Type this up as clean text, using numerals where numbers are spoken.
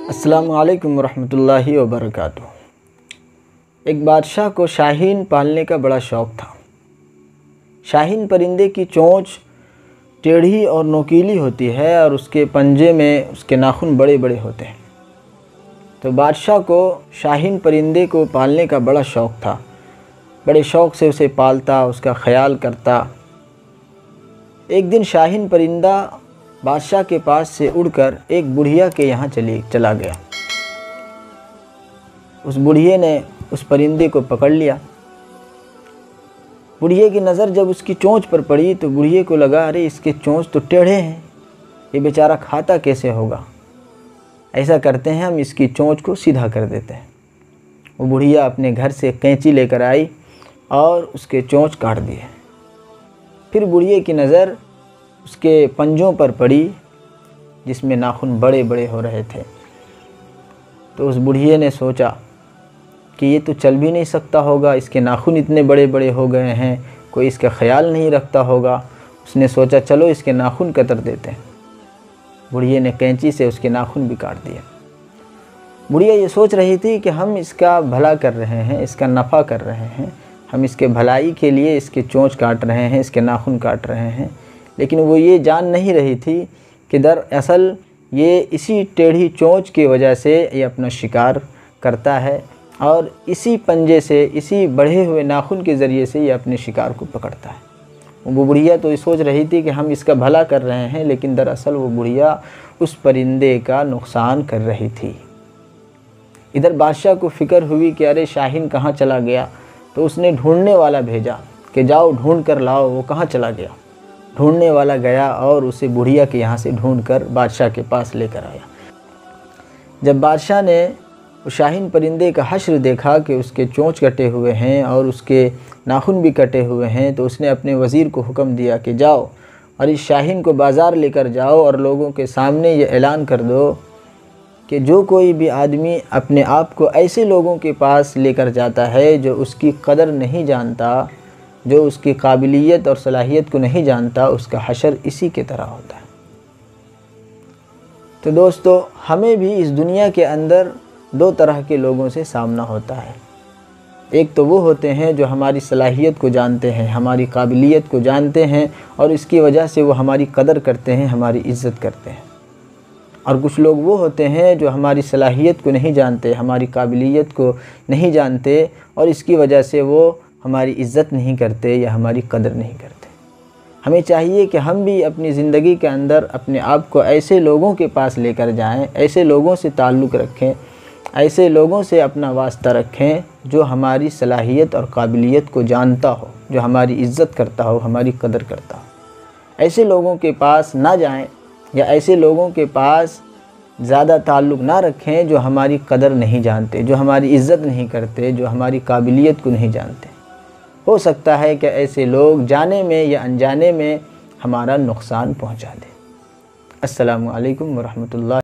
अस्सलामु अलैकुम वरहमतुल्लाहि वबरकातुह। एक बादशाह को शाहीन पालने का बड़ा शौक़ था। शाहीन परिंदे की चोंच टेढ़ी और नोकीली होती है और उसके पंजे में उसके नाखून बड़े बड़े होते हैं। तो बादशाह को शाहीन परिंदे को पालने का बड़ा शौक़ था। बड़े शौक़ से उसे पालता, उसका ख्याल करता। एक दिन शाहीन परिंदा बादशाह के पास से उड़कर एक बुढ़िया के यहाँ चला गया। उस बुढ़िए ने उस परिंदे को पकड़ लिया। बुढ़िए की नज़र जब उसकी चोंच पर पड़ी तो बुढ़िए को लगा, अरे इसके चोंच तो टेढ़े हैं, ये बेचारा खाता कैसे होगा। ऐसा करते हैं, हम इसकी चोंच को सीधा कर देते हैं। वो बुढ़िया अपने घर से कैंची लेकर आई और उसके चोंच काट दिए। फिर बुढ़िए की नज़र उसके पंजों पर पड़ी जिसमें नाखून बड़े बड़े हो रहे थे। तो उस बुढ़िए ने सोचा कि ये तो चल भी नहीं सकता होगा, इसके नाखून इतने बड़े बड़े हो गए हैं, कोई इसका ख्याल नहीं रखता होगा। उसने सोचा चलो इसके नाखून कतर देते हैं। बुढ़िए ने कैंची से उसके नाखून भी काट दिए। बुढ़िया ये सोच रही थी कि हम इसका भला कर रहे हैं, इसका नफ़ा कर रहे हैं, हम इसके भलाई के लिए इसके चोंच काट रहे हैं, इसके नाखून काट रहे हैं। लेकिन वो ये जान नहीं रही थी कि दरअसल ये इसी टेढ़ी चोंच की वजह से ये अपना शिकार करता है और इसी पंजे से, इसी बढ़े हुए नाखून के ज़रिए से ये अपने शिकार को पकड़ता है। वो बुढ़िया तो ये सोच रही थी कि हम इसका भला कर रहे हैं, लेकिन दरअसल वो बुढ़िया उस परिंदे का नुकसान कर रही थी। इधर बादशाह को फ़िक्र हुई कि अरे शाहीन कहाँ चला गया। तो उसने ढूंढने वाला भेजा कि जाओ ढूंढ कर लाओ वो कहाँ चला गया। ढूंढने वाला गया और उसे बुढ़िया के यहाँ से ढूंढ कर बादशाह के पास लेकर आया। जब बादशाह ने उस शाहीन परिंदे का हश्र देखा कि उसके चोंच कटे हुए हैं और उसके नाखून भी कटे हुए हैं, तो उसने अपने वज़ीर को हुक्म दिया कि जाओ और इस शाहीन को बाज़ार लेकर जाओ और लोगों के सामने ये ऐलान कर दो कि जो कोई भी आदमी अपने आप को ऐसे लोगों के पास लेकर जाता है जो उसकी कदर नहीं जानता, जो उसकी काबिलियत और सलाहियत को नहीं जानता, उसका हशर इसी के तरह होता है। तो दोस्तों, हमें भी इस दुनिया के अंदर दो तरह के लोगों से सामना होता है। एक तो वो होते हैं जो हमारी सलाहियत को जानते हैं, हमारी काबिलियत को जानते हैं और इसकी वजह से वो हमारी कदर करते हैं, हमारी इज़्ज़त करते हैं। और कुछ लोग वो होते हैं जो हमारी सलाहियत को नहीं जानते, हमारी काबिलियत को नहीं जानते और इसकी वजह से वो हमारी इज़्ज़त नहीं करते या हमारी कदर नहीं करते। हमें चाहिए कि हम भी अपनी ज़िंदगी के अंदर अपने आप को ऐसे लोगों के पास लेकर जाएं, ऐसे लोगों से ताल्लुक़ रखें, ऐसे लोगों से अपना वास्ता रखें जो हमारी सलाहियत और काबिलियत को जानता हो, जो हमारी इज़्ज़त करता हो, हमारी कदर करता हो। ऐसे लोगों के पास ना जाएं या ऐसे लोगों के पास ज़्यादा ताल्लुक़ ना रखें जो हमारी कदर नहीं जानते, जो हमारी इज़्ज़त नहीं करते, जो हमारी काबिलियत को नहीं जानते। हो सकता है कि ऐसे लोग जाने में या अनजाने में हमारा नुकसान पहुंचा दें। अस्सलामु अलैकुम वरहमतुल्लाह।